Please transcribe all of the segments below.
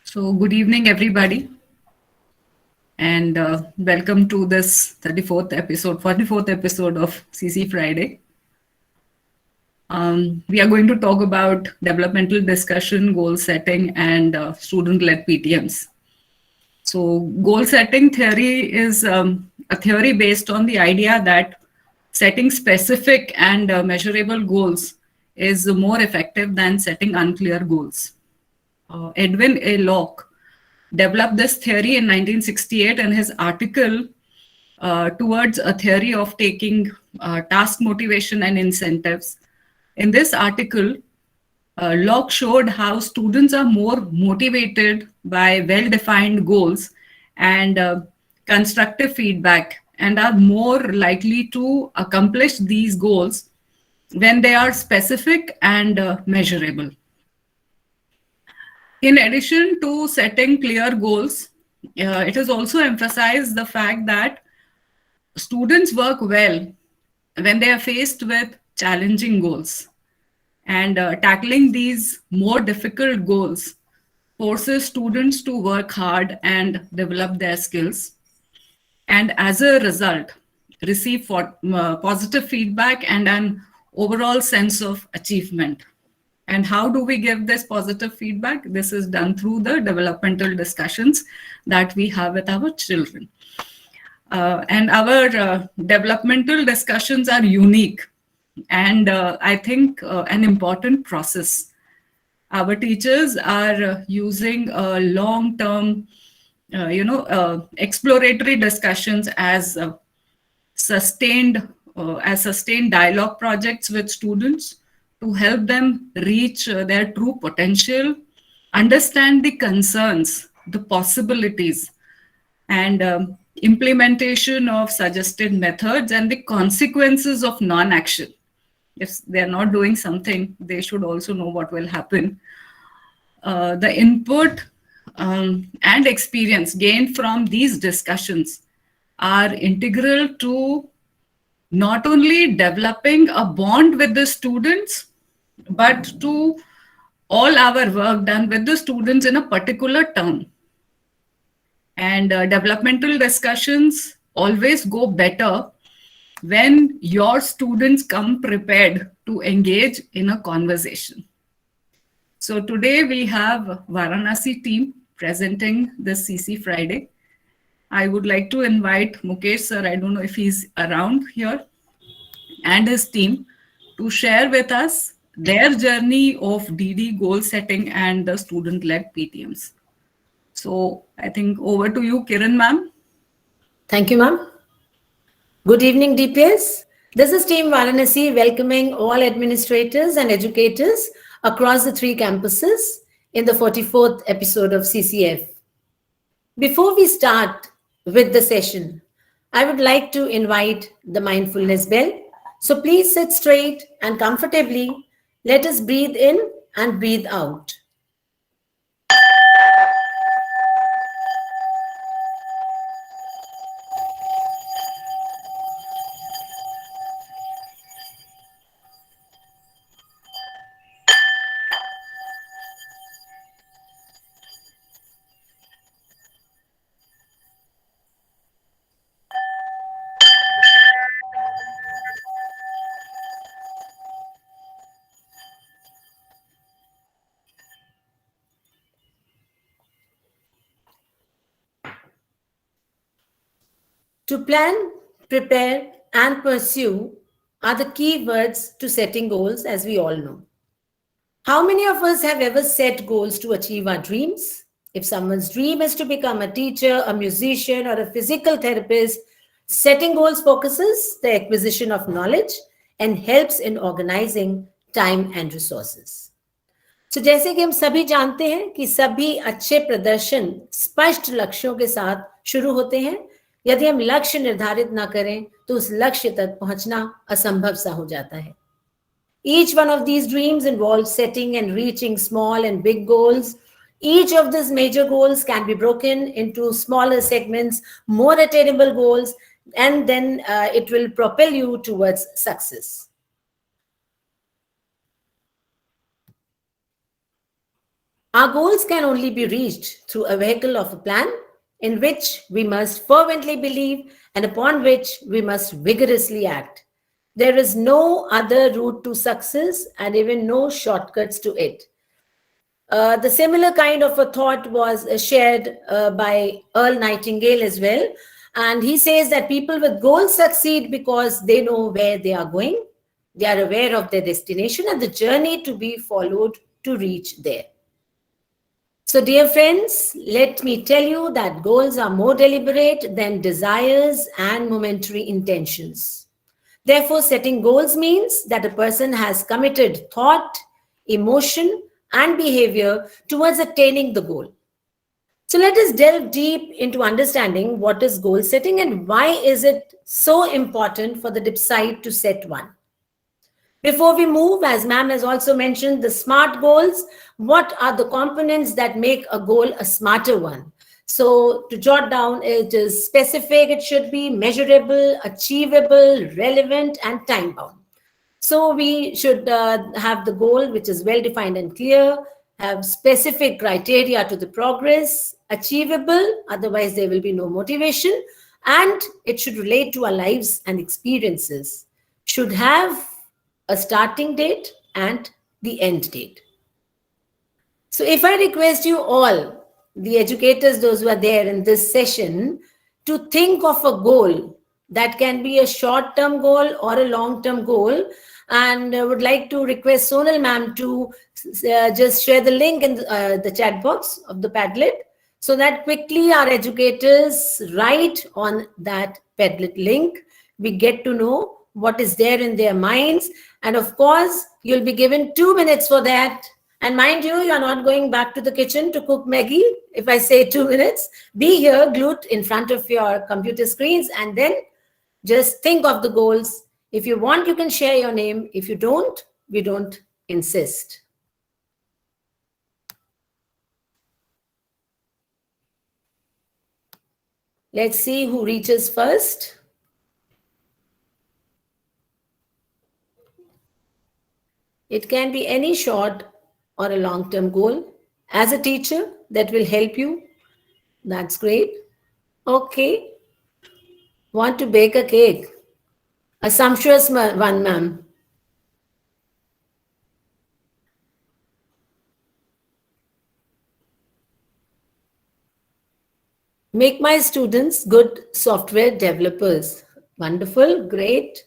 So, good evening, everybody, and welcome to this 44th episode of CC Friday. We are going to talk about developmental discussion, goal setting, and student led PTMs. So, goal setting theory is a theory based on the idea that setting specific and measurable goals is more effective than setting unclear goals. Edwin A. Locke developed this theory in 1968 in his article towards a theory of taking task motivation and incentives. In this article, Locke showed how students are more motivated by well defined goals and constructive feedback and are more likely to accomplish these goals when they are specific and measurable. In addition to setting clear goals, it has also emphasized the fact that students work well when they are faced with challenging goals. And tackling these more difficult goals forces students to work hard and develop their skills. And as a result, receive positive feedback and an overall sense of achievement. And how do we give this positive feedback? This is done through the developmental discussions that we have with our children. And our developmental discussions are unique and I think an important process. Our teachers are using long-term, exploratory discussions as sustained dialogue projects with students to help them reach their true potential, understand the concerns, the possibilities, and implementation of suggested methods and the consequences of non-action. If they're not doing something, they should also know what will happen. The input and experience gained from these discussions are integral to not only developing a bond with the students, but to all our work done with the students in a particular term. And developmental discussions always go better when your students come prepared to engage in a conversation. So today we have Varanasi team presenting this CC Friday. I would like to invite Mukesh sir, I don't know if he's around here, and his team to share with us their journey of DD goal setting and the student-led PTMs. So I think over to you, Kiran ma'am. Thank you, ma'am. Good evening, DPS. This is Team Varanasi welcoming all administrators and educators across the 3 campuses in the 44th episode of CCF. Before we start with the session, I would like to invite the mindfulness bell. So please sit straight and comfortably. Let us breathe in and breathe out. To plan, prepare, and pursue are the key words to setting goals, as we all know. How many of us have ever set goals to achieve our dreams? If someone's dream is to become a teacher, a musician, or a physical therapist, setting goals focuses the acquisition of knowledge and helps in organizing time and resources. तो जैसे कि हम सभी जानते हैं कि सभी अच्छे प्रदर्शन स्पष्ट लक्ष्यों के साथ शुरू होते हैं। यदि हम लक्ष्य निर्धारित ना करें तो उस लक्ष्य तक पहुंचना असंभव सा हो जाता है। Each one of these dreams involves setting and reaching small and big goals. Each of these major goals can be broken into smaller segments, more attainable goals, and then it will propel you towards success. Our goals can only be reached through a vehicle of a plan in which we must fervently believe and upon which we must vigorously act. There is no other route to success and even no shortcuts to it. The similar kind of a thought was shared by Earl Nightingale as well. And he says that people with goals succeed because they know where they are going, they are aware of their destination and the journey to be followed to reach there. So, dear friends, let me tell you that goals are more deliberate than desires and momentary intentions. Therefore, setting goals means that a person has committed thought, emotion, and behavior towards attaining the goal. So let us delve deep into understanding what is goal setting and why is it so important for the DIPSite to set one. Before we move, as ma'am has also mentioned, the SMART goals, what are the components that make a goal a smarter one? So to jot down, it is specific, it should be measurable, achievable, relevant, and time bound. So we should have the goal which is well defined and clear, have specific criteria to the progress, achievable, otherwise there will be no motivation, and it should relate to our lives and experiences. Should have a starting date and the end date. So if I request you all, the educators, those who are there in this session, to think of a goal that can be a short-term goal or a long-term goal, and I would like to request Sonal ma'am to just share the link in the chat box of the Padlet so that quickly our educators write on that Padlet link. We get to know what is there in their minds. And of course, you'll be given 2 minutes for that. And mind you, you're not going back to the kitchen to cook Maggie. If I say 2 minutes, be here glued in front of your computer screens and then just think of the goals. If you want, you can share your name. If you don't, we don't insist. Let's see who reaches first. It can be any short or a long-term goal. As a teacher, that will help you. That's great. Okay. Want to bake a cake? A sumptuous one, ma'am. Make my students good software developers. Wonderful, great.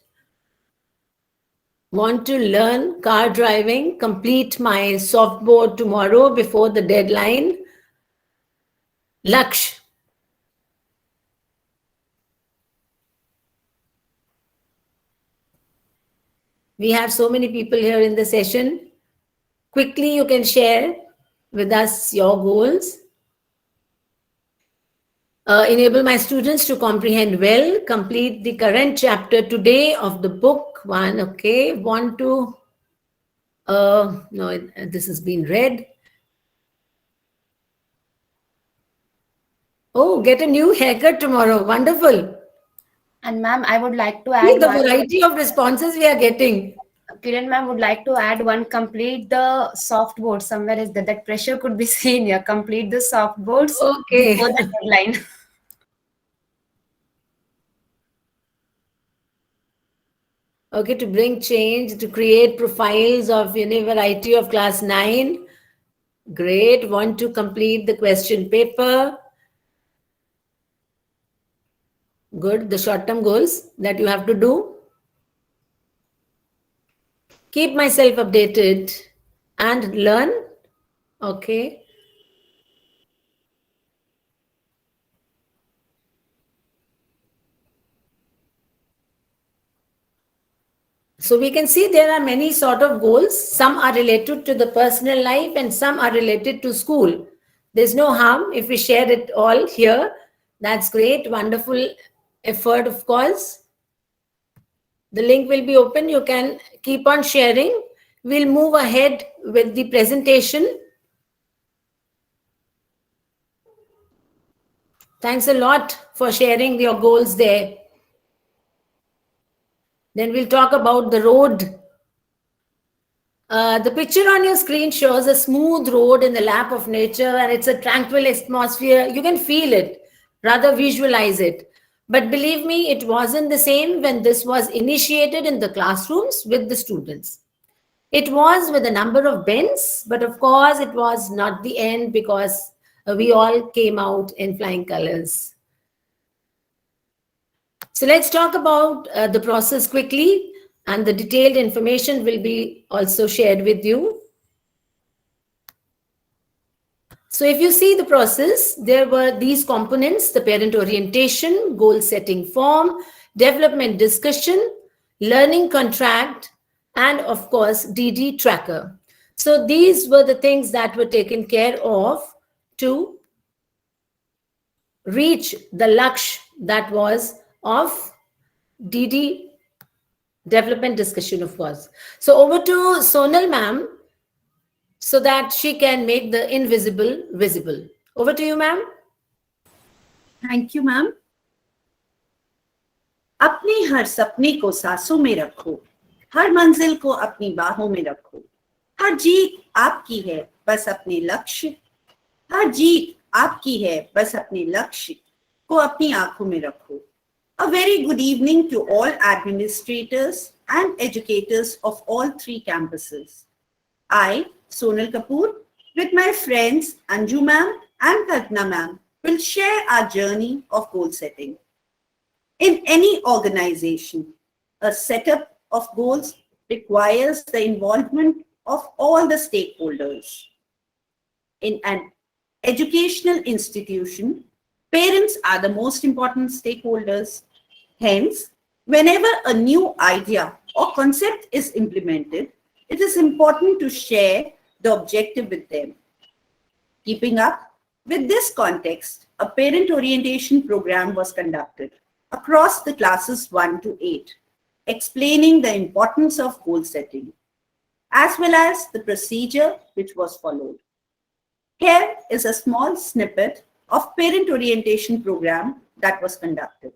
Want to learn car driving, complete my softboard tomorrow before the deadline. Laksh. We have so many people here in the session. Quickly, you can share with us your goals. Enable my students to comprehend well, complete the current chapter today of the book one. Okay, want to, no, this has been read. Oh, get a new haircut tomorrow. Wonderful. And ma'am, I would like to See add the one. variety of responses we are getting. Kiran ma'am would like to add one. Complete the soft board. Somewhere is that pressure could be seen here. Complete the soft boards Okay. before the deadline. Okay, to bring change, to create profiles of variety of class 9. Great. Want to complete the question paper. Good. The short-term goals that you have to do. Keep myself updated and learn. Okay. So we can see there are many sort of goals. Some are related to the personal life and some are related to school. There's no harm if we share it all here. That's great. Wonderful effort, of course. The link will be open. You can keep on sharing. We'll move ahead with the presentation. Thanks a lot for sharing your goals there. Then we'll talk about the road The picture on your screen shows a smooth road in the lap of nature, and it's a tranquil atmosphere. You can feel it, rather visualize it. But believe me, it wasn't the same when this was initiated in the classrooms with the students. It was with a number of bends, but of course, it was not the end because we all came out in flying colors. So let's talk about the process quickly, and the detailed information will be also shared with you. So if you see the process, there were these components: the parent orientation, goal setting form, development discussion, learning contract, and of course, DD tracker. So these were the things that were taken care of to reach the laksh that was of DD development discussion, of course. So over to Sonal ma'am, so that she can make the invisible visible. Over to you, ma'am. Thank you ma'am. अपने हर सपने को सांसों में रखो, हर मंजिल को अपनी बाहों में रखो, हर जीत आपकी है बस अपने लक्ष्य, हर जीत आपकी है बस अपने लक्ष्य को अपनी आंखों में रखो। A very good evening to all administrators and educators of all 3 campuses. I, Sonal Kapoor, with my friends Anju ma'am and Kalpana ma'am, will share our journey of goal setting. In any organization, a setup of goals requires the involvement of all the stakeholders. In an educational institution, parents are the most important stakeholders. Hence, whenever a new idea or concept is implemented, it is important to share the objective with them. Keeping up with this context, a parent orientation program was conducted across the classes 1 to 8, explaining the importance of goal setting, as well as the procedure which was followed. Here is a small snippet of parent orientation program that was conducted.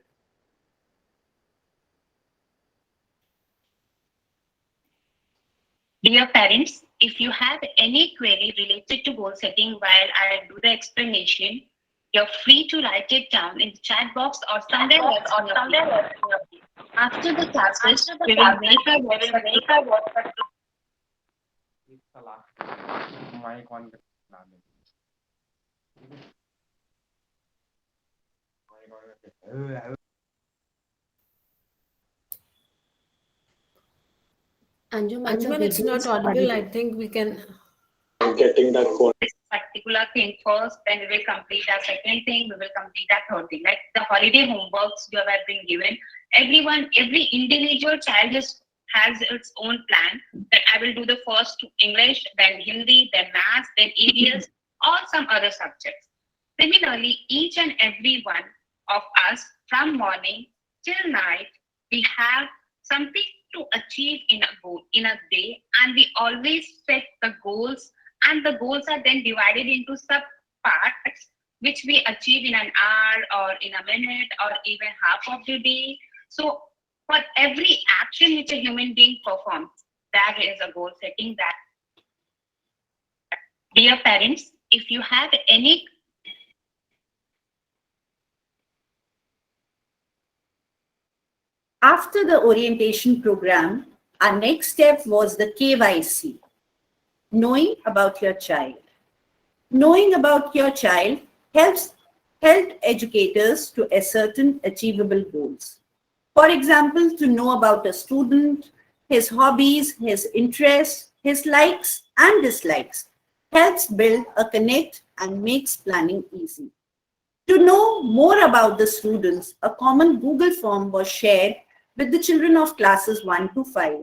Dear parents, if you have any query related to goal setting while I do the explanation, you're free to write it down in the chat box or somewhere else on your phone. After the classes, we will make a WhatsApp Anjuman, it's not audible. I think we can. Getting that code. this particular thing first, then we will complete our second thing, we will complete our third thing. Like the holiday homeworks you have been given, every individual child has its own plan, that I will do the first English, then Hindi, then Maths, then EVS, or some other subjects. Similarly, each and every one of us from morning till night, we have something to achieve in a day, and we always set the goals, and the goals are then divided into sub parts which we achieve in an hour or in a minute or even half of the day. So for every action which a human being performs, that is a goal setting. That, dear parents, if you have any After the orientation program, our next step was the KYC, knowing about your child. Knowing about your child helped educators to ascertain achievable goals. For example, to know about a student, his hobbies, his interests, his likes and dislikes helps build a connect and makes planning easy. To know more about the students, a common Google form was shared with the children of classes 1 to 5.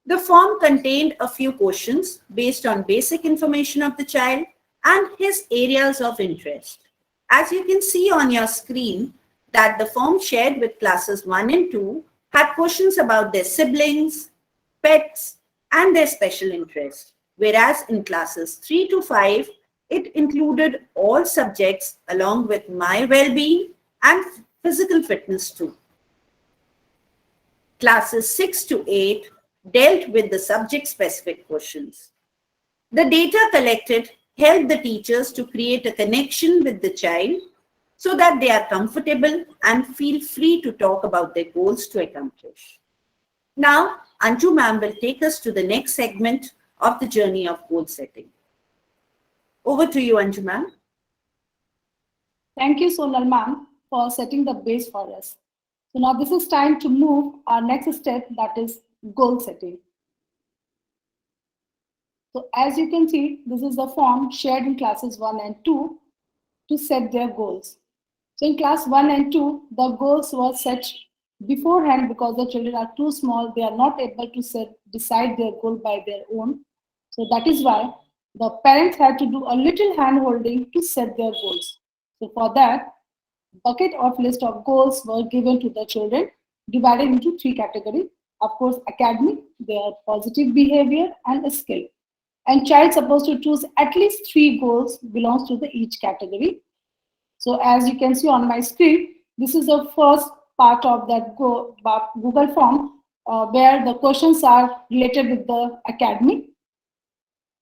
The form contained a few questions based on basic information of the child and his areas of interest. As you can see on your screen, that the form shared with classes 1 and 2 had questions about their siblings, pets, and their special interests, whereas in classes 3 to 5, it included all subjects along with my well-being and physical fitness too. Classes 6 to 8 dealt with the subject-specific questions. The data collected helped the teachers to create a connection with the child so that they are comfortable and feel free to talk about their goals to accomplish. Now, Anju ma'am will take us to the next segment of the journey of goal setting. Over to you, Anju ma'am. Thank you, Sonal ma'am, for setting the base for us. So now this is time to move our next step, that is goal setting. So as you can see, this is the form shared in classes 1 and 2 to set their goals. So in class 1 and 2, the goals were set beforehand because the children are too small. They are not able to decide their goal by their own. So that is why the parents had to do a little hand holding to set their goals. So for that, bucket of list of goals were given to the children, divided into 3 categories. Of course, academic, their positive behavior, and a skill. And child supposed to choose at least 3 goals belongs to each category. So as you can see on my screen, this is the first part of that Google form where the questions are related with the academic.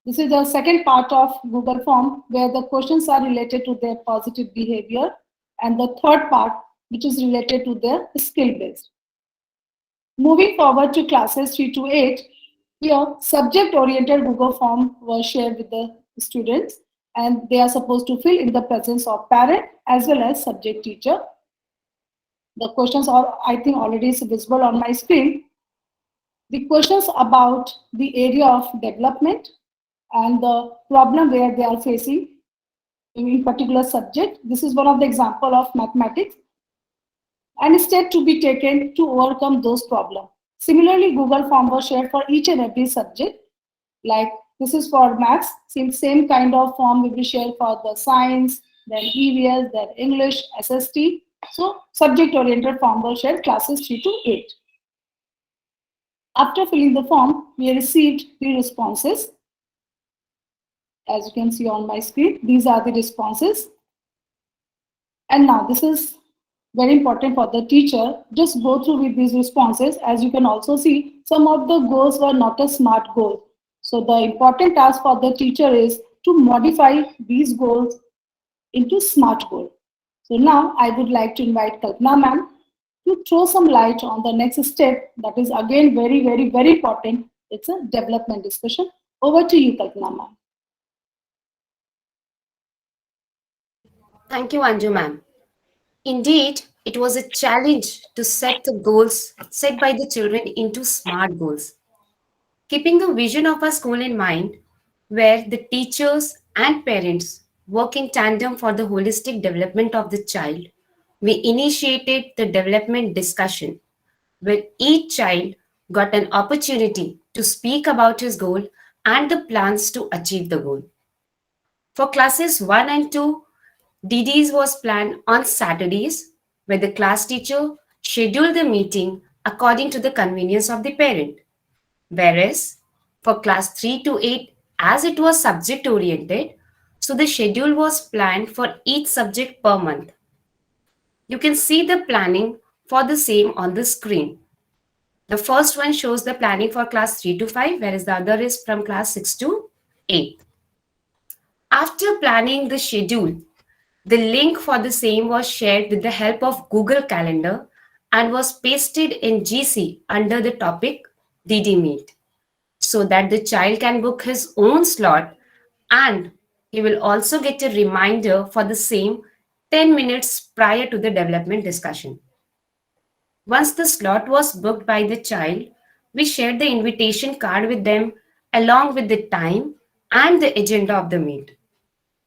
This is the second part of Google form where the questions are related to their positive behavior, and the third part which is related to their skill based. Moving forward to classes 3 to 8, here subject oriented Google form was shared with the students, and they are supposed to fill in the presence of parent as well as subject teacher. The questions are, I think, already visible on my screen. The questions about the area of development and the problem where they are facing in particular subject. This is one of the example of mathematics, and step to be taken to overcome those problems. Similarly, Google form was shared for each and every subject. Like this is for maths, same kind of form will be shared for the science, then EVS, then English, SST. So subject-oriented form was shared classes 3 to 8. After filling the form, we received the responses. As you can see on my screen, these are the responses. And now this is very important for the teacher. Just go through with these responses. As you can also see, some of the goals were not a SMART goal. So the important task for the teacher is to modify these goals into SMART goal. So now I would like to invite Kalpana ma'am to throw some light on the next step. That is again very, very, very important. It's a development discussion. Over to you, Kalpana ma'am. Thank you, Anju ma'am. Indeed, it was a challenge to set the goals set by the children into SMART goals. Keeping the vision of our school in mind, where the teachers and parents work in tandem for the holistic development of the child, we initiated the development discussion, where each child got an opportunity to speak about his goal and the plans to achieve the goal. For classes 1 and 2, DDs was planned on Saturdays, where the class teacher scheduled the meeting according to the convenience of the parent. Whereas for class 3 to 8, as it was subject oriented, so the schedule was planned for each subject per month. You can see the planning for the same on the screen. The first one shows the planning for class 3 to 5, whereas the other is from class 6 to 8. After planning the schedule, the link for the same was shared with the help of Google Calendar and was pasted in GC under the topic DD Meet, so that the child can book his own slot, and he will also get a reminder for the same 10 minutes prior to the development discussion. Once the slot was booked by the child, we shared the invitation card with them along with the time and the agenda of the meet.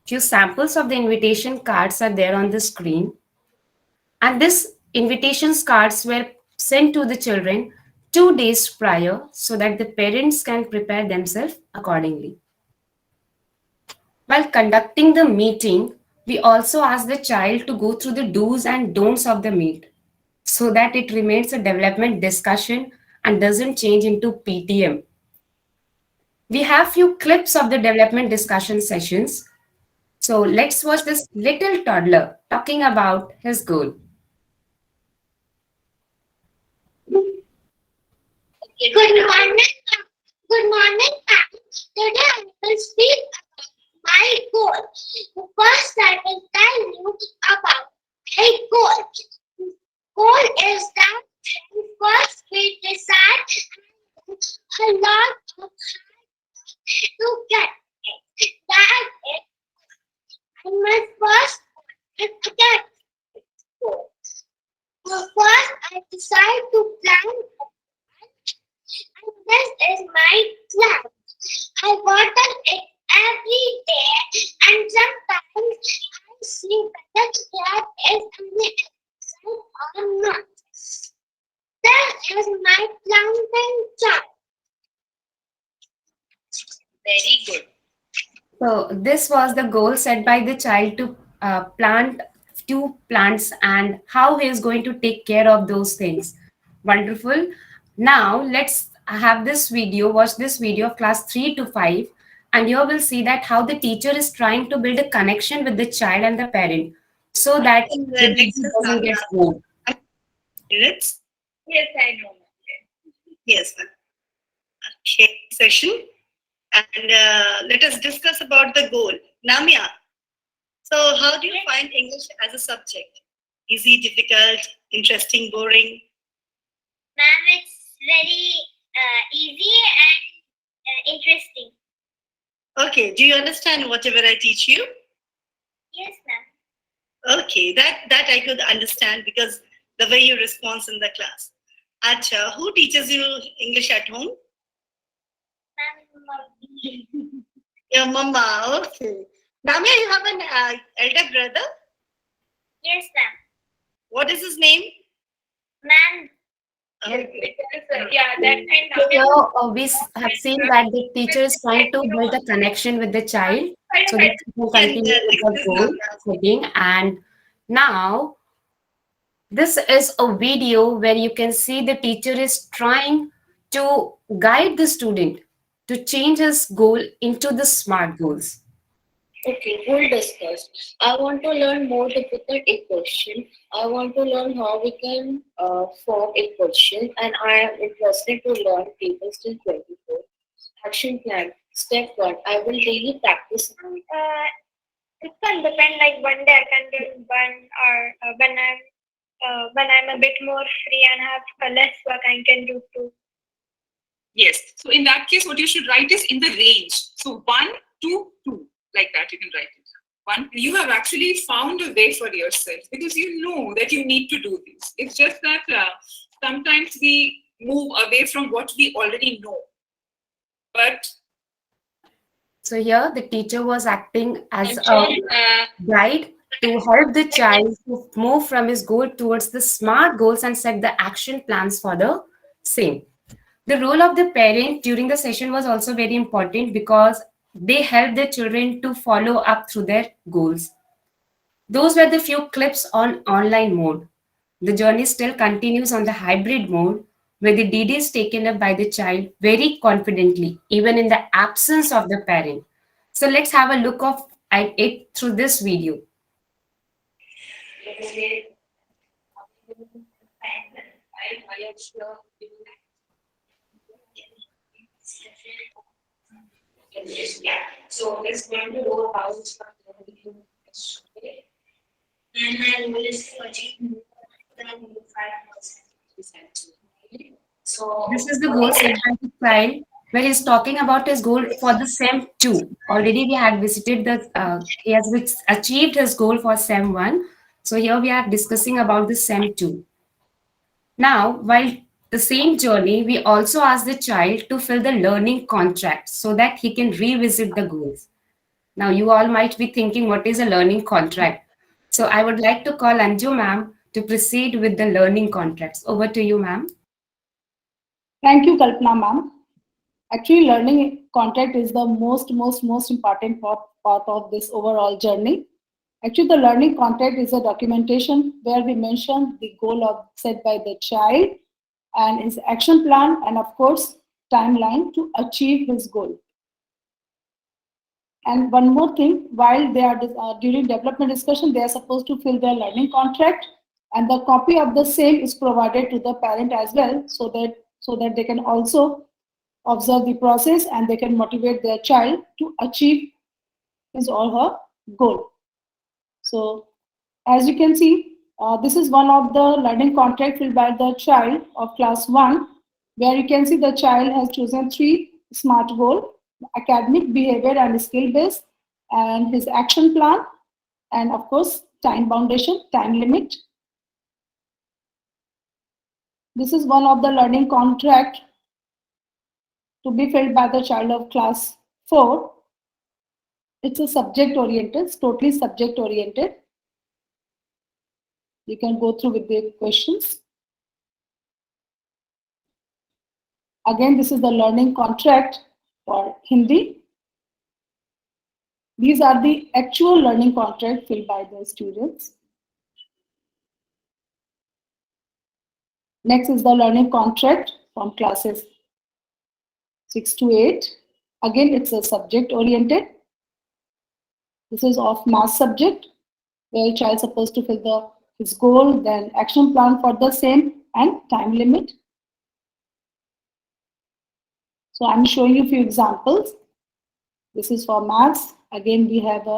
Few samples of the invitation cards are there on the screen, and these invitations cards were sent to the children 2 days prior so that the parents can prepare themselves accordingly. While conducting the meeting, we also ask the child to go through the do's and don'ts of the meet so that it remains a development discussion and doesn't change into PTM. We have few clips of the development discussion sessions. So let's watch this little toddler talking about his goal. Good morning. Good morning, ma'am. Today I will speak about my goal. First, I will tell you about my goal. Goal is that first we decide a lot of to get it. That is, I must first get it. First, I decide to plan, and this is my plan. I water it every day, and sometimes I see whether there is any exercise or not. That is my planting job. Very good. So this was the goal set by the child to plant 2 plants and how he is going to take care of those things. Wonderful. Now let's have this video, watch this video of class 3 to 5, and you will see that how the teacher is trying to build a connection with the child and the parent so that think the the baby next is doesn't get Navya. bored. Minutes. Yes, I know. Yes, ma'am. Okay, session. And let us discuss about the goal. Namya, so how do you find English as a subject? Easy, difficult, interesting, boring? Ma'am, it's very easy and interesting. Okay, do you understand whatever I teach you? Yes, ma'am. Okay, that I could understand because the way you respond in the class. Acha, who teaches you English at home? Ma'am, Your mama, okay. Namya, you have an elder brother? yes, ma'am. What is his name? Ma'am, Okay. Yeah, that kind So here we have seen that the teacher is trying to build a connection with the child so that he can continue with the goal setting. And now this is a video where you can see the teacher is trying to guide the student to change his goal into the SMART goals. Okay, we'll discuss. I want to learn more difficult equation. I want to learn how we can form equation, and I am interested to learn tables till 24. Action plan. Step 1. I will daily practice. it can depend. Like one day I can do one, or when I'm a bit more free and have less work, I can do 2. Yes. So in that case, what you should write is in the range. So 1, 2, 2. Like that, you can write it. 1, you have actually found a way for yourself because you know that you need to do this. It's just that sometimes we move away from what we already know. But So here the teacher was acting as a guide to help the child to move from his goal towards the SMART goals and set the action plans for the same. The role of the parent during the session was also very important because they help their children to follow up through their goals. Those were the few clips on online mode. The journey still continues on the hybrid mode where the DD is taken up by the child very confidently, even in the absence of the parent. So let's have a look at it through this video. So it's going to go about And I will achieve 5%. So This is the goal set by the child where he's talking about his goal for the SEM 2. Already we had visited he has achieved his goal for SEM 1. So here we are discussing about the SEM 2. Now, while the same journey, we also ask the child to fill the learning contract so that he can revisit the goals. Now, you all might be thinking, what is a learning contract? So I would like to call Anju ma'am to proceed with the learning contracts. Over to you, ma'am. Thank you, Kalpana ma'am. Actually, learning contract is the most important part of this overall journey. Actually, the learning contract is a documentation where we mention the goal set by the child and his action plan and, of course, timeline to achieve his goal. And one more thing, while they are during development discussion, they are supposed to fill their learning contract, and the copy of the same is provided to the parent as well, so so that they can also observe the process and they can motivate their child to achieve his or her goal. So as you can see, this is one of the learning contract filled by the child of class 1, where you can see the child has chosen 3 SMART goals: academic, behavior, and skill based, and his action plan, and of course, time foundation, time limit. This is one of the learning contract to be filled by the child of class 4. It's a subject oriented, it's totally subject oriented. You can go through with the questions. Again, this is the learning contract for Hindi. These are the actual learning contract filled by the students. Next is the learning contract from classes 6 to 8. Again, it's a subject oriented. This is of math subject, where child is supposed to fill his goal, then action plan for the same, and time limit. So I'm showing you a few examples. This is for maths. Again, we have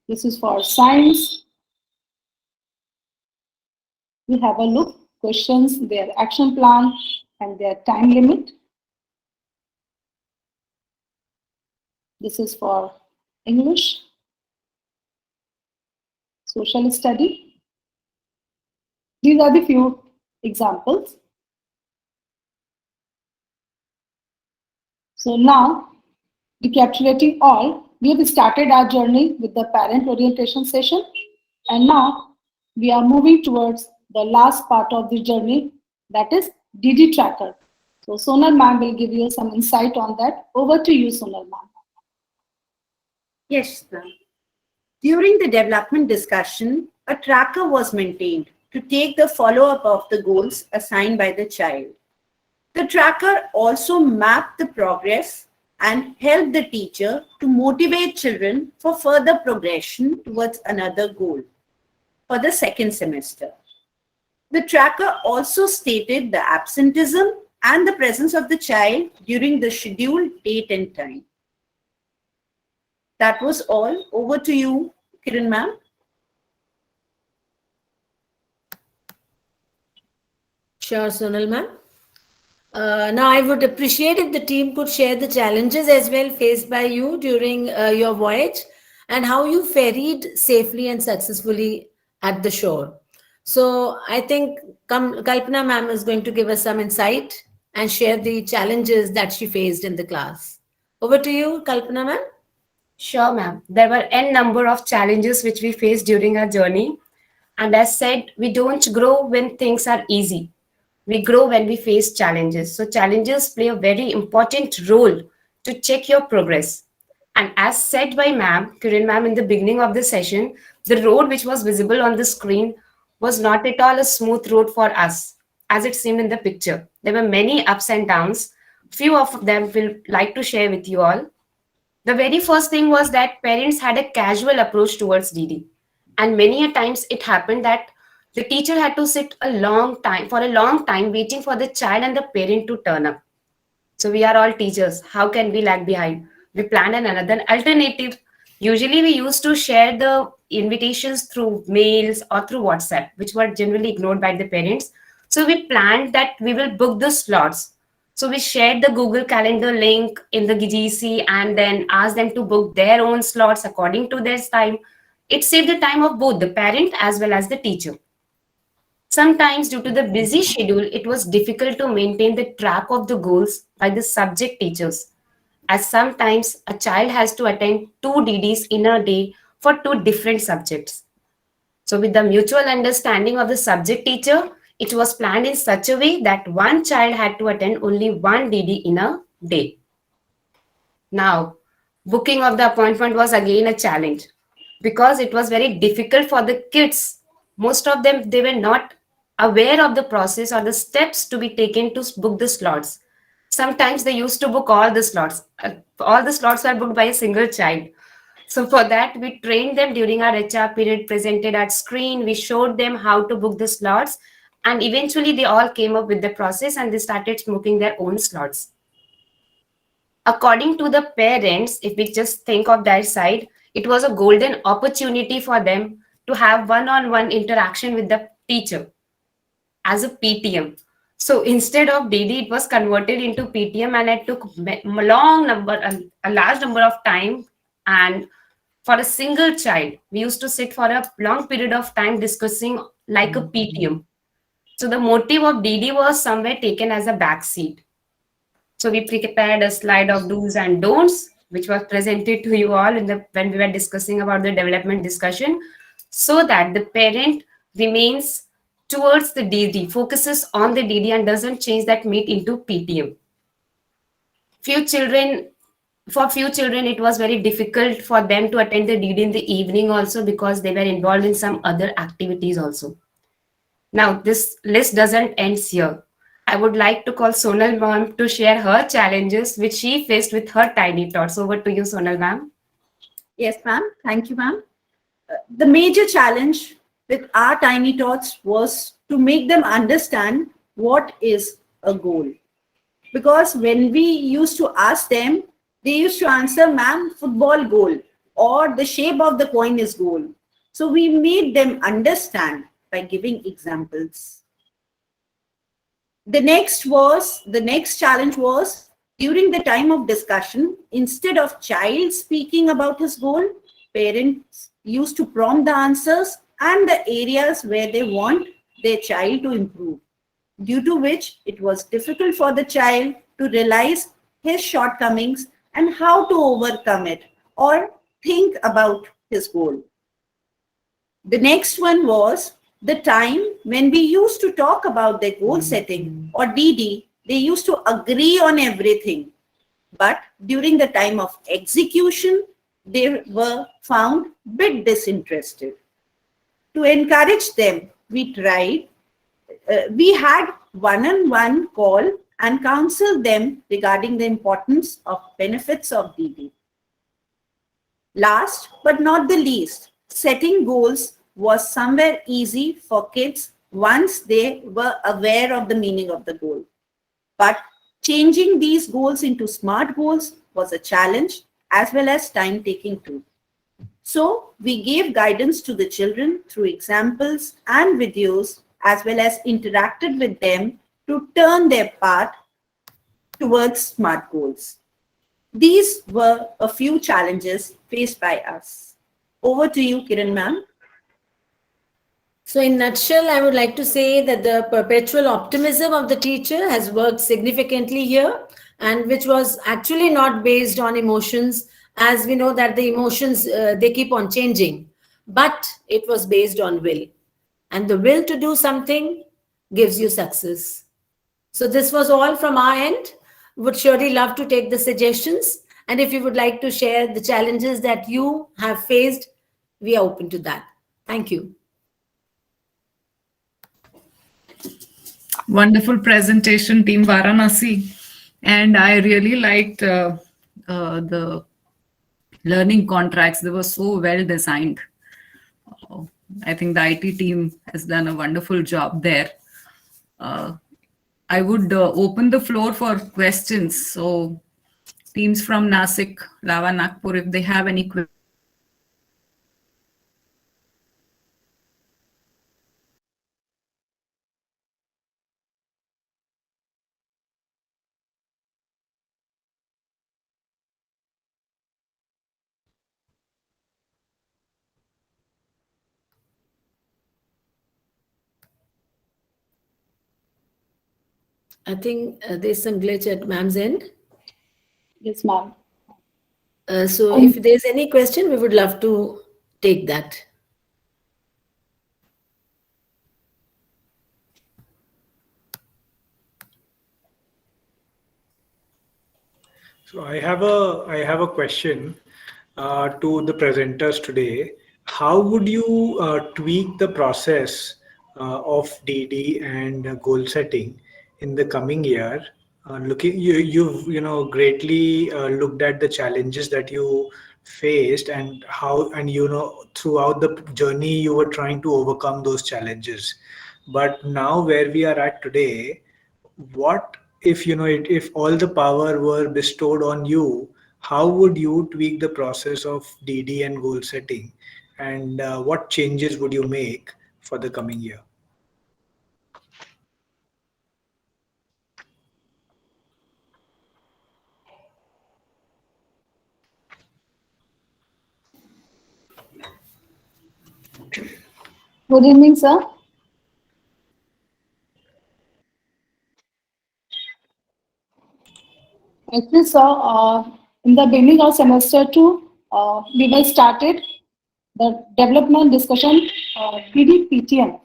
this is for science. We have a look, questions, their action plan, and their time limit. This is for English, social study. These are the few examples. So now, recapitulating all, we have started our journey with the parent orientation session, and now we are moving towards the last part of the journey, that is DD tracker. So Sonal ma'am will give you some insight on that. Over to you, Sonal ma'am. Yes, ma'am. During the development discussion, a tracker was maintained to take the follow-up of the goals assigned by the child. The tracker also mapped the progress and helped the teacher to motivate children for further progression towards another goal for the second semester. The tracker also stated the absenteeism and the presence of the child during the scheduled date and time. That was all. Over to you, Kiran ma'am. Sure, Sonal ma'am. Now, I would appreciate if the team could share the challenges as well faced by you during your voyage and how you ferried safely and successfully at the shore. So I think Kalpana ma'am is going to give us some insight and share the challenges that she faced in the class. Over to you, Kalpana ma'am. Sure, ma'am. There were n number of challenges which we faced during our journey. And as said, we don't grow when things are easy. We grow when we face challenges. So challenges play a very important role to check your progress. And as said by ma'am, Kiran ma'am, in the beginning of the session, the road which was visible on the screen was not at all a smooth road for us, as it seemed in the picture. There were many ups and downs. Few of them will like to share with you all. The very first thing was that parents had a casual approach towards DD. And many a times it happened that the teacher had to sit for a long time waiting for the child and the parent to turn up. So we are all teachers. How can we lag behind? We planned another alternative. Usually we used to share the invitations through mails or through WhatsApp, which were generally ignored by the parents. So we planned that we will book the slots. So we shared the Google Calendar link in the GC and then asked them to book their own slots according to their time. It saved the time of both the parent as well as the teacher. Sometimes due to the busy schedule, it was difficult to maintain the track of the goals by the subject teachers, as sometimes a child has to attend 2 DDs in a day for 2 different subjects. So with the mutual understanding of the subject teacher, it was planned in such a way that one child had to attend only 1 DD in a day. Now, booking of the appointment was again a challenge because it was very difficult for the kids. Most of them, they were not aware of the process or the steps to be taken to book the slots. Sometimes they used to book all the slots. All the slots were booked by a single child. So for that, we trained them during our HR period, presented our screen. We showed them how to book the slots. And eventually they all came up with the process and they started smoking their own slots. According to the parents, if we just think of that side, it was a golden opportunity for them to have one-on-one interaction with the teacher as a PTM. So instead of DD, it was converted into PTM, and it took a large number of time. And for a single child, we used to sit for a long period of time discussing like a PTM. So the motive of DD was somewhere taken as a backseat. So we prepared a slide of do's and don'ts, which was presented to you all when we were discussing about the development discussion, so that the parent remains towards the DD, focuses on the DD and doesn't change that meet into PTM. For few children, it was very difficult for them to attend the DD in the evening also, because they were involved in some other activities also. Now, this list doesn't end here. I would like to call Sonal ma'am to share her challenges which she faced with her tiny tots. Over to you, Sonal ma'am. Yes, ma'am. Thank you, ma'am. The major challenge with our tiny tots was to make them understand what is a goal. Because when we used to ask them, they used to answer, ma'am, football goal, or the shape of the coin is goal. So we made them understand by giving examples. The next challenge was, during the time of discussion, instead of child speaking about his goal, parents used to prompt the answers and the areas where they want their child to improve, due to which it was difficult for the child to realize his shortcomings and how to overcome it or think about his goal. The next one was the time when we used to talk about their goal setting or DD, they used to agree on everything. But during the time of execution, they were found a bit disinterested. To encourage them, we had one-on-one call and counseled them regarding the importance of benefits of DD. Last but not the least, setting goals was somewhere easy for kids once they were aware of the meaning of the goal. But changing these goals into SMART goals was a challenge as well as time-taking too. So we gave guidance to the children through examples and videos, as well as interacted with them to turn their path towards SMART goals. These were a few challenges faced by us. Over to you, Kiran ma'am. So in nutshell, I would like to say that the perpetual optimism of the teacher has worked significantly here, and which was actually not based on emotions, as we know that the emotions, they keep on changing, but it was based on will. And the will to do something gives you success. So this was all from our end. Would surely love to take the suggestions. And if you would like to share the challenges that you have faced, we are open to that. Thank you. Wonderful presentation, Team Varanasi. And I really liked the learning contracts. They were so well designed. I think the IT team has done a wonderful job there. I would open the floor for questions. So teams from Nasik, Lava, Nagpur, if they have any questions. I think there's some glitch at ma'am's end. Yes, ma'am. So if there's any question, we would love to take that. So I have a question to the presenters today. How would you tweak the process of DD and goal setting in the coming year? You've greatly looked at the challenges that you faced and how, and throughout the journey you were trying to overcome those challenges. But now where we are at today, what if, if all the power were bestowed on you, how would you tweak the process of DD and goal setting? And what changes would you make for the coming year? Good evening, sir. Actually, sir, in the beginning of semester 2, we were started the development discussion, DD PTM.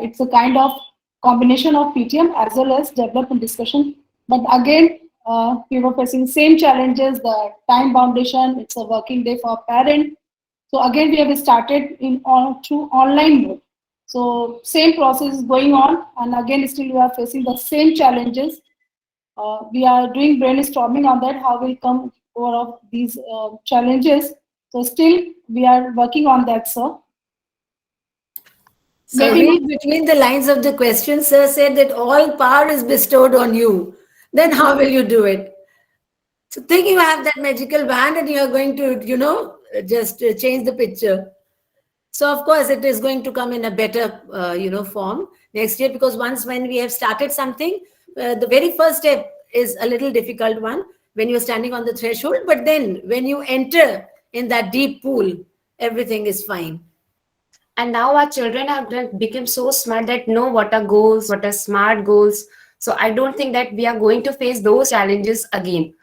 It's a kind of combination of PTM as well as development discussion. But again, we were facing same challenges, the time foundation, it's a working day for parent. So again, we have started through online mode. So same process is going on, and again, still we are facing the same challenges. We are doing brainstorming on that, how we'll come over of these challenges. So still we are working on that, sir. So read between the lines of the question, sir said that all power is bestowed on you. Then how will you do it? So think you have that magical wand and you are going to, just change the picture. So of course it is going to come in a better, form next year, because when we have started something, the very first step is a little difficult one when you're standing on the threshold. But then when you enter in that deep pool, everything is fine. And now our children have become so smart that know what are goals, what are SMART goals. So I don't think that we are going to face those challenges again.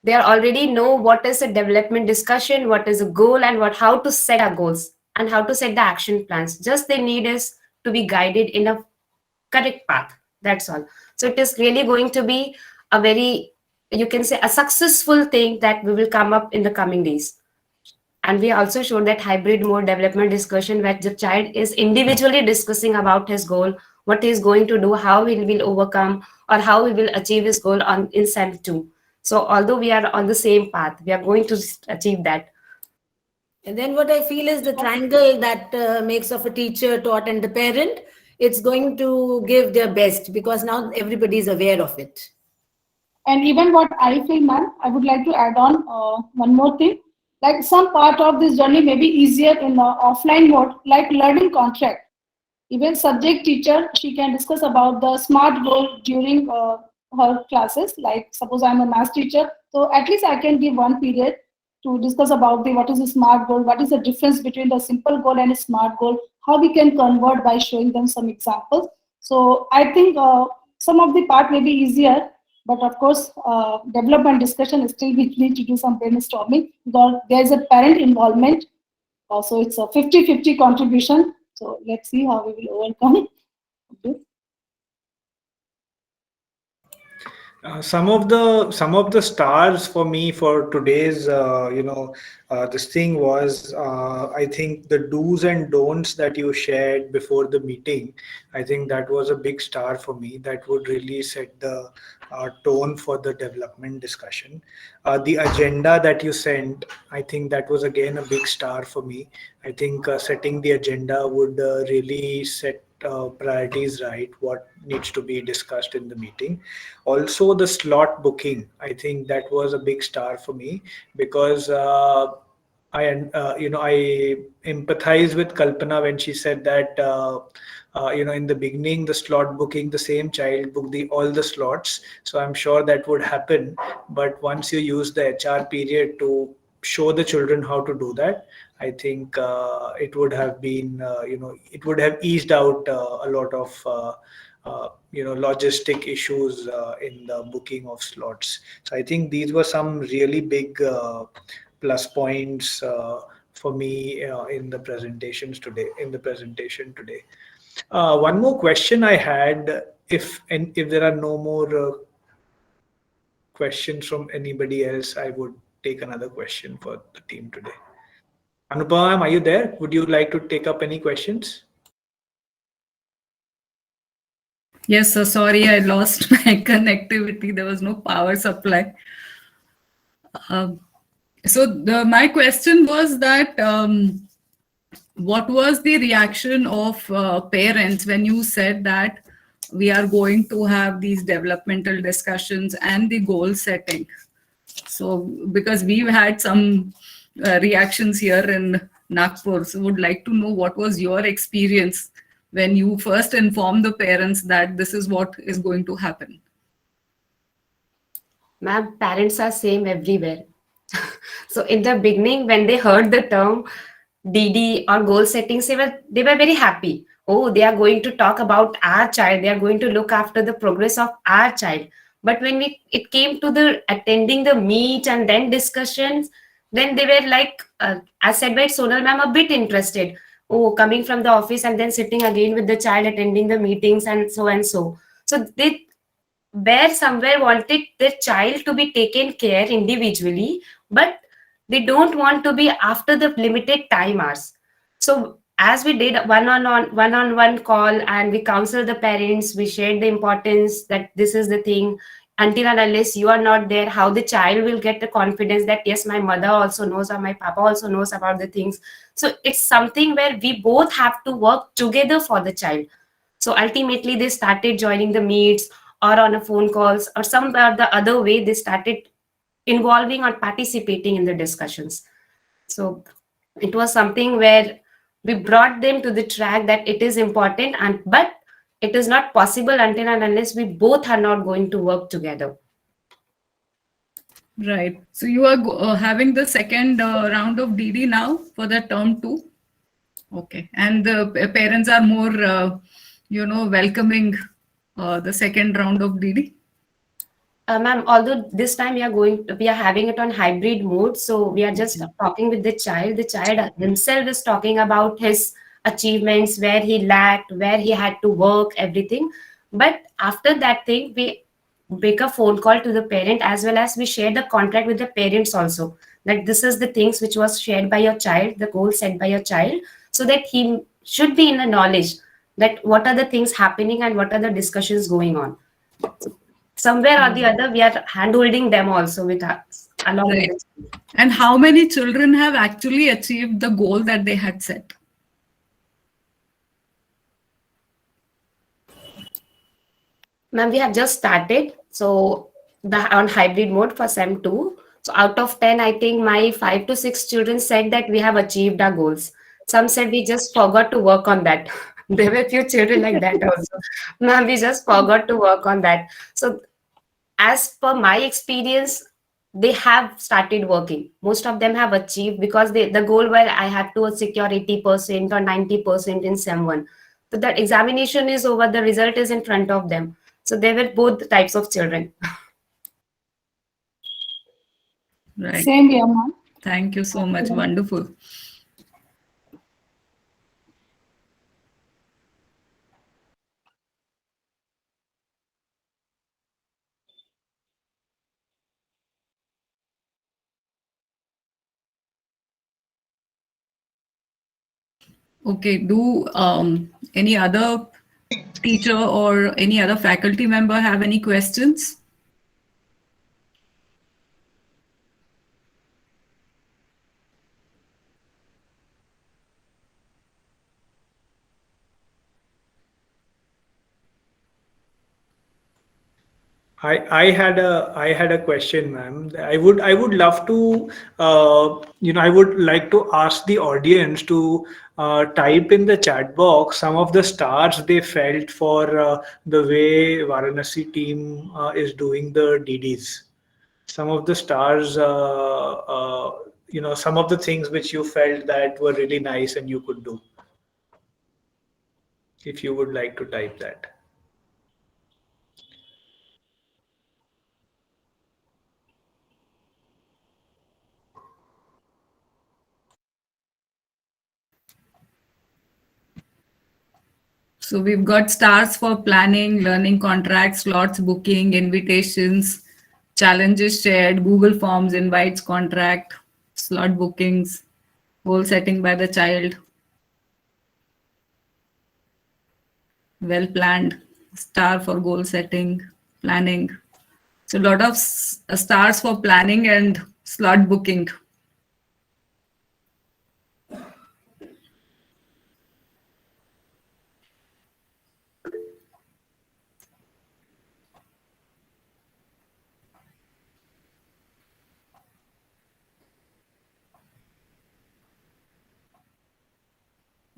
They already know what is a development discussion, what is a goal, and how to set our goals and how to set the action plans. Just they need is to be guided in a correct path. That's all. So it is really going to be a very, you can say, a successful thing that we will come up in the coming days. And we also showed that hybrid mode development discussion, where the child is individually discussing about his goal, what he is going to do, how he will overcome, or how he will achieve his goal in SEM 2. So although we are on the same path, we are going to achieve that. And then what I feel is the triangle that makes of a teacher, taught, and the parent, it's going to give their best, because now everybody is aware of it. And even what I feel, ma'am, I would like to add on one more thing. Like some part of this journey may be easier in the offline mode, like learning contract. Even subject teacher, she can discuss about the SMART goal during her classes. Like suppose I'm a math teacher, so at least I can give one period to discuss about what is a SMART goal, what is the difference between the simple goal and a SMART goal, how we can convert by showing them some examples. So I think some of the part may be easier, but of course, development discussion is still we need to do some brainstorming, because there is a parent involvement. So it's a 50-50 contribution. So let's see how we will overcome this. Some of the stars for me for today's this thing was I think the do's and don'ts that you shared before the meeting. I think that was a big star for me. That would really set the tone for the development discussion. The agenda that you sent, I think that was again a big star for me. I think setting the agenda would really set priorities right, what needs to be discussed in the meeting. Also the slot booking, I think that was a big star for me, because I empathize with Kalpana when she said that in the beginning, the slot booking, the same child booked all the slots. So I'm sure that would happen. But once you use the HR period to show the children how to do that, I think it would have been, it would have eased out a lot of, logistic issues in the booking of slots. So I think these were some really big plus points for me in the presentation today. One more question I had, if there are no more questions from anybody else, I would take another question for the team today. Anupam, are you there? Would you like to take up any questions? Yes, sir. Sorry, I lost my connectivity. There was no power supply. So my question was that what was the reaction of parents when you said that we are going to have these developmental discussions and the goal setting? So, because we've had some reactions here in Nagpur, so would like to know what was your experience when you first informed the parents that this is what is going to happen? Ma'am, parents are same everywhere. So in the beginning, when they heard the term DD or goal settings, they were very happy. Oh, they are going to talk about our child. They are going to look after the progress of our child. But when it came to the attending the meet and then discussions, then they were like, as said by Sonal ma'am, a bit interested. Oh, coming from the office and then sitting again with the child, attending the meetings and so and so. So they where somewhere wanted their child to be taken care individually, but they don't want to be after the limited time hours. So as we did one-on-one call and we counseled the parents, we shared the importance that this is the thing. Until and unless you are not there, how the child will get the confidence that yes, my mother also knows or my papa also knows about the things. So it's something where we both have to work together for the child. So ultimately they started joining the meets or on a phone calls or some or the other way they started involving or participating in the discussions. So it was something where we brought them to the track that it is important, and but it is not possible until and unless we both are not going to work together. Right. So you are having the second round of DD now for the term 2. Okay. And the parents are more, welcoming the second round of DD. Ma'am, although this time we are having it on hybrid mode, so we are just talking with the child. The child himself is talking about his achievements, where he lacked, where he had to work, everything. But after that thing, we make a phone call to the parent as well as we share the contract with the parents also. That this is the things which was shared by your child, the goal set by your child, so that he should be in the knowledge that what are the things happening and what are the discussions going on. Somewhere or the other, we are hand-holding them also with us, along Right. with it. And how many children have actually achieved the goal that they had set? Ma'am, we have just started. So on hybrid mode for SEM 2. So out of 10, I think my 5 to 6 children said that we have achieved our goals. Some said we just forgot to work on that. There were few children like that also. Ma'am, we just forgot to work on that. So as per my experience, they have started working. Most of them have achieved because the goal where I had to secure 80% or 90% in SEM 1. So that examination is over, the result is in front of them. So they were both types of children. Right. Same here, ma'am. Thank you so much. Wonderful. Okay, do any other teacher or any other faculty member have any questions? I had a question, ma'am. I would love to I would like to ask the audience to type in the chat box some of the stars they felt for the way Varanasi team is doing the DDs. Some of the stars, some of the things which you felt that were really nice and you could do. If you would like to type that. So we've got stars for planning, learning contracts, slots booking, invitations, challenges shared, Google Forms, invites, contract, slot bookings, goal setting by the child, well planned, star for goal setting, planning. So a lot of stars for planning and slot booking.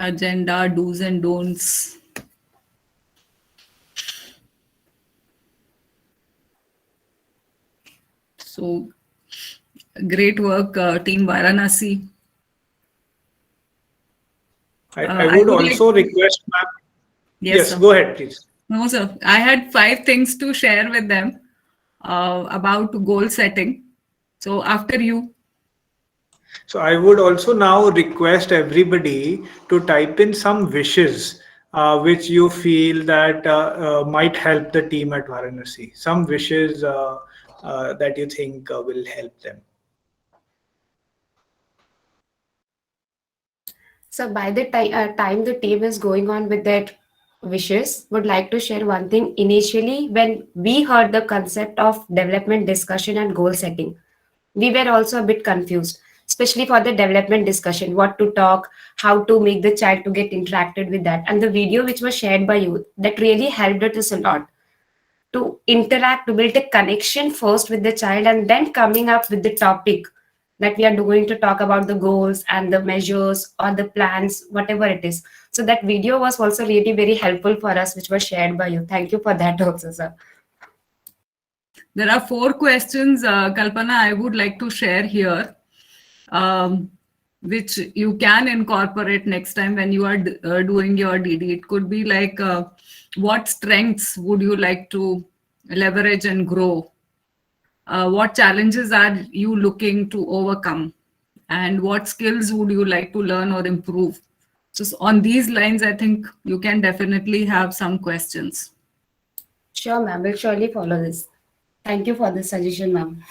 agenda, do's and don'ts. So great work, Team Varanasi. I I would would like also request, ma'am. Yes, Yes, sir. go ahead, please. No, sir. I had 5 things to share with them about goal setting. So after you. So I would also now request everybody to type in some wishes which you feel that might help the team at Varanasi. Some wishes that you think will help them. So by the time the team is going on with their wishes, would like to share one thing. Initially, when we heard the concept of development discussion and goal setting, we were also a bit confused, especially for the development discussion, what to talk, how to make the child to get interacted with that. And the video which was shared by you, that really helped us a lot to interact, to build a connection first with the child, and then coming up with the topic that we are going to talk about, the goals and the measures or the plans, whatever it is. So that video was also really very helpful for us, which was shared by you. Thank you for that also, sir. There are 4 questions, Kalpana, I would like to share here, which you can incorporate next time when you are doing your DD. It could be like, what strengths would you like to leverage and grow? What challenges are you looking to overcome? And what skills would you like to learn or improve? So on these lines, I think you can definitely have some questions. Sure, ma'am. We'll surely follow this. Thank you for this suggestion, ma'am.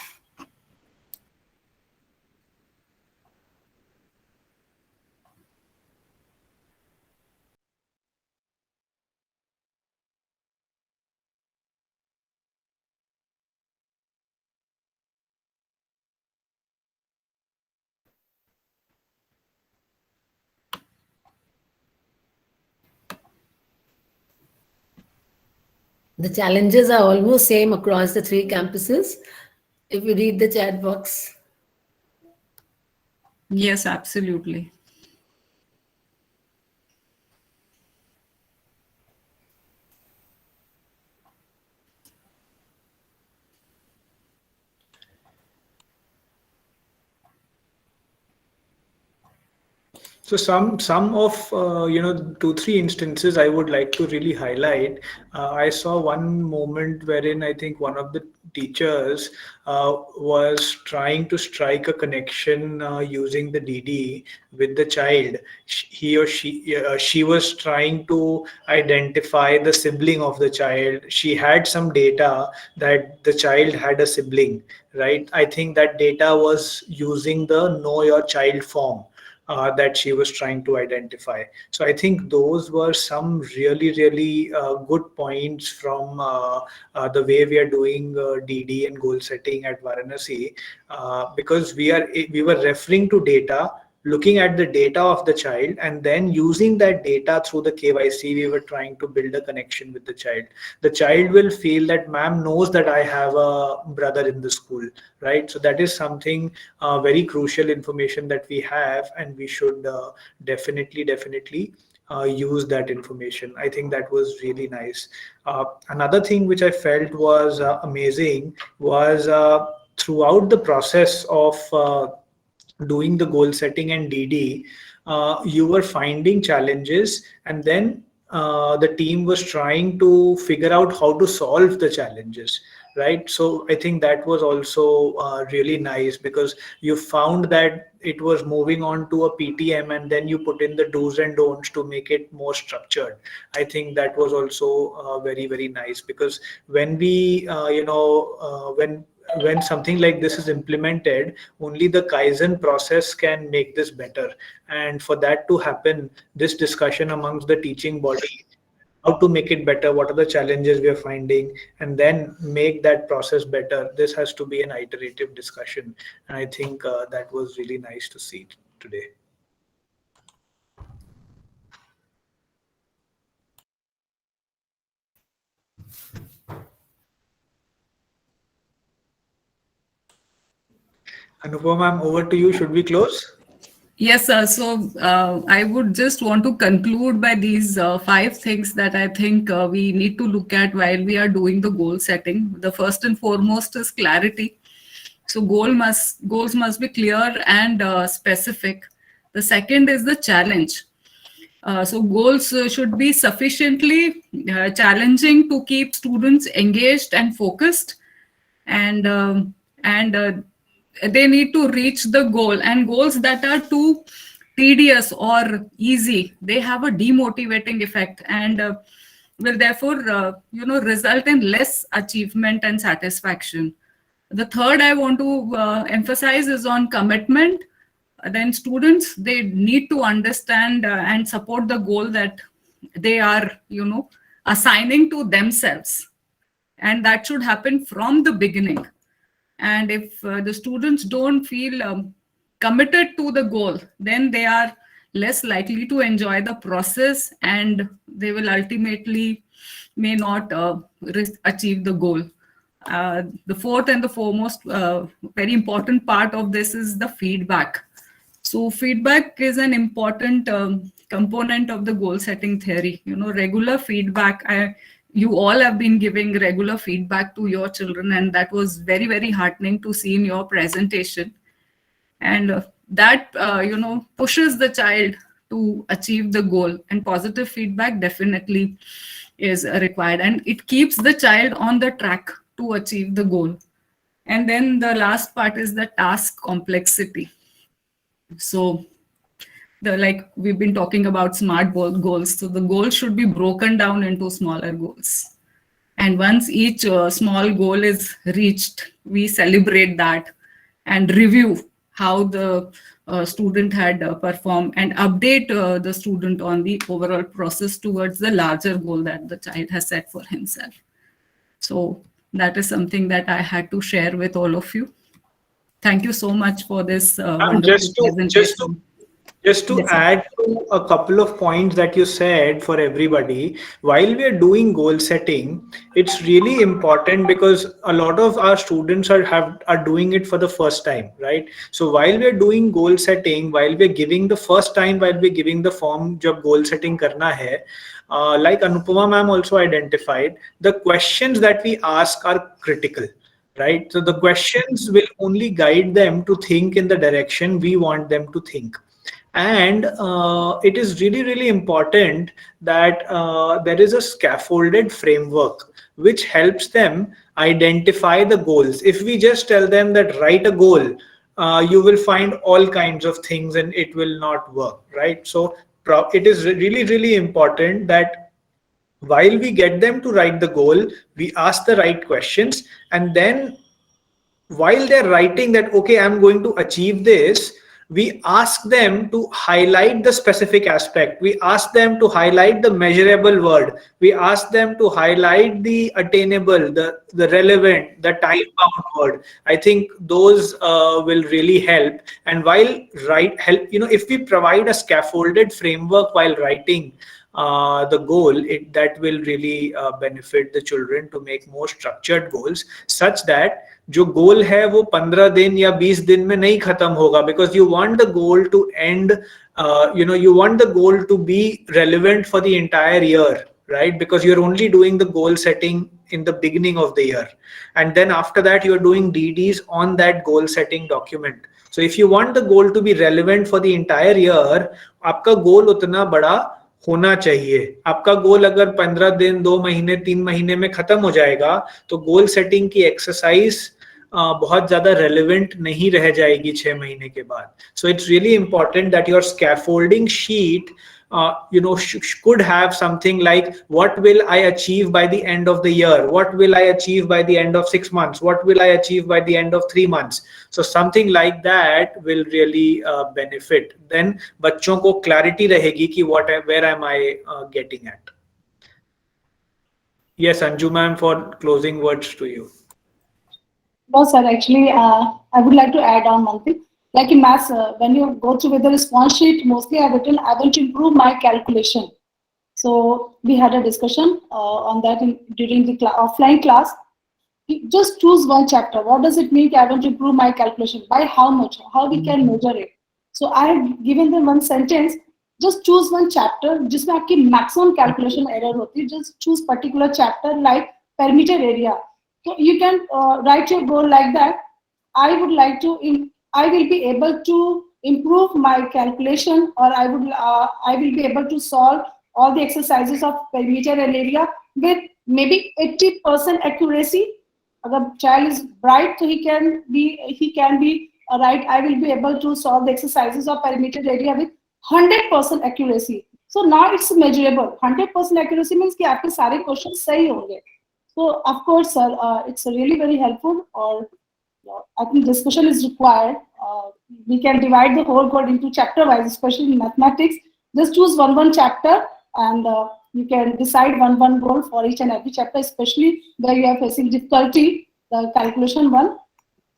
The challenges are almost same across the 3 campuses. If you read the chat box. Yes, absolutely. So some of 2-3 instances I would like to really highlight. I saw one moment wherein I think one of the teachers was trying to strike a connection using the DD with the child. He or she was trying to identify the sibling of the child. She had some data that the child had a sibling, right? I think that data was using the Know Your Child form that she was trying to identify. So I think those were some really good points from the way we are doing DD and goal setting at Varanasi, because we were referring to data, looking at the data of the child, and then using that data through the KYC. We were trying to build a connection with the child. The child will feel that ma'am knows that I have a brother in the school, right? So that is something very crucial information that we have, and we should definitely use that information. I think that was really nice. Another thing which I felt was amazing was throughout the process of doing the goal setting and DD, you were finding challenges, and then the team was trying to figure out how to solve the challenges, right? So I think that was also really nice, because you found that it was moving on to a PTM, and then you put in the do's and don'ts to make it more structured. I think that was also very nice, because when we when something like this is implemented, only the Kaizen process can make this better. And for that to happen, this discussion amongst the teaching body, how to make it better, what are the challenges we are finding, and then make that process better. This has to be an iterative discussion. And I think that was really nice to see today. Anupama, ma'am, over to you. Should we close? Yes, sir. So I would just want to conclude by these 5 things that I think we need to look at while we are doing the goal setting. The first and foremost is clarity. So goals must be clear and specific. The second is the challenge. So goals should be sufficiently challenging to keep students engaged and focused, and they need to reach the goal. And goals that are too tedious or easy, they have a demotivating effect, and will therefore result in less achievement and satisfaction. The third I want to emphasize is on commitment. Then students, they need to understand and support the goal that they are assigning to themselves, and that should happen from the beginning. And if the students don't feel committed to the goal, then they are less likely to enjoy the process, and they will ultimately may not achieve the goal. The fourth and the foremost very important part of this is the feedback. So feedback is an important component of the goal setting theory. Regular feedback. You all have been giving regular feedback to your children, and that was very, very heartening to see in your presentation. And that pushes the child to achieve the goal, and positive feedback definitely is required, and it keeps the child on the track to achieve the goal. And then the last part is the task complexity. So like we've been talking about SMART goals. So the goal should be broken down into smaller goals. And once each small goal is reached, we celebrate that and review how the student had performed, and update the student on the overall process towards the larger goal that the child has set for himself. So that is something that I had to share with all of you. Thank you so much for this wonderful presentation. Just to add to a couple of points that you said for everybody, while we are doing goal setting, it's really important because a lot of our students are doing it for the first time, right? So while we are doing goal setting, while we're giving the first time, while we're giving the form, jab goal setting karna hai, like Anupama ma'am also identified, the questions that we ask are critical. Right? So the questions will only guide them to think in the direction we want them to think. And it is really, really important that there is a scaffolded framework which helps them identify the goals. If we just tell them that write a goal, you will find all kinds of things and it will not work, right? So it is really, really important that while we get them to write the goal, we ask the right questions, and then while they're writing that, okay, I'm going to achieve this, we ask them to highlight the specific aspect. We ask them to highlight the measurable word. We ask them to highlight the attainable, the relevant, the time-bound word. I think those will really help. And if we provide a scaffolded framework while writing the goal, that will really benefit the children to make more structured goals, such that जो गोल है वो 15 दिन या 20 दिन में नहीं खत्म होगा, because you want the goal to end, you want the goal to be relevant for the entire year, right? Because you're only doing the goal setting in the beginning of the year, and then after that you're doing DDs on that goal setting document. So if you want the goal to be relevant for the entire year, आपका गोल उतना बड़ा होना चाहिए. आपका गोल अगर 15 दिन, 2 महीने, 3 महीने में खत्म हो जाएगा, तो गोल सेटिंग की एक्सरसाइज बहुत ज्यादा रेलेवेंट नहीं रह जाएगी 6 महीने के बाद. So it's really important that your scaffolding sheet could have something like, what will I achieve by the end of the year? What will I achieve by the end of 6 months? What will I achieve by the end of 3 months? So something like that will really benefit. Then बच्चों को clarity रहेगी कि where am I getting at? Yes, Anju ma'am, for closing words to you. No, sir, actually, I would like to add on one thing. Like in maths, when you go through with the response sheet, mostly I've written, I want to improve my calculation. So we had a discussion on that during the offline class. Just choose one chapter. What does it mean? I want to improve my calculation. By how much? How we can measure it? So I have given them one sentence. Just choose one chapter जिसमें आपकी maximum calculation error होती है. Just choose particular chapter like perimeter area. So you can write your goal like that. I would like to. I will be able to improve my calculation, or I will be able to solve all the exercises of perimeter and area with maybe 80% accuracy. If child is bright, so he can be right. I will be able to solve the exercises of perimeter area with 100% accuracy. So now it's measurable. 100% accuracy means कि आपके सारे questions सही होंगे. So of course, sir, it's really very helpful. Or I think discussion is required. We can divide the whole code into chapter wise, especially in mathematics. Just choose one chapter, and you can decide one goal for each and every chapter, especially where you are facing difficulty, the calculation one.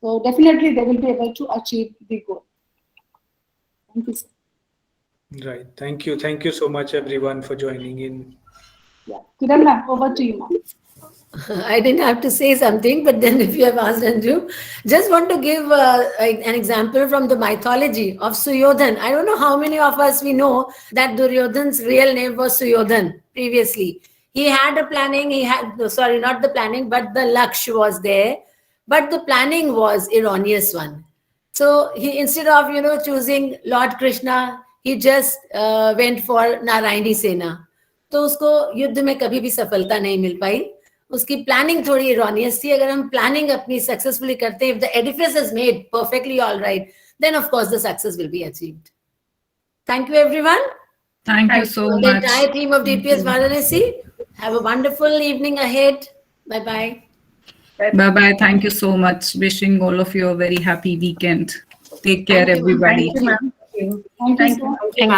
So definitely they will be able to achieve the goal. Thank you, sir. Right. Thank you. Thank you so much, everyone, for joining in. Yeah. Kiran ma'am, over to you, ma'am. I didn't have to say something, but then if you have asked Andrew, just want to give an example from the mythology of Suyodhan. I don't know how many of us we know that Duryodhan's real name was Suyodhan previously. He had a planning, sorry, not the planning, but the Laksh was there. But the planning was erroneous one. So he, instead of, choosing Lord Krishna, he just went for Narayani Sena. तो उसको युद्ध में कभी भी सफलता नहीं मिल पाई. उसकी planning थोड़ी erroneous थी. अगर हम प्लानिंग अपनी सक्सेसफुली करते हैं, if the edifice is made perfectly all right, then of course the success will be achieved. Thank you, everyone. Thank you so The much. entire team of DPS Varanasi. Have a wonderful evening ahead. Bye-bye. Bye-bye. Thank you so much. Wishing all of you a very happy weekend. Take care, everybody. Thank you, sir.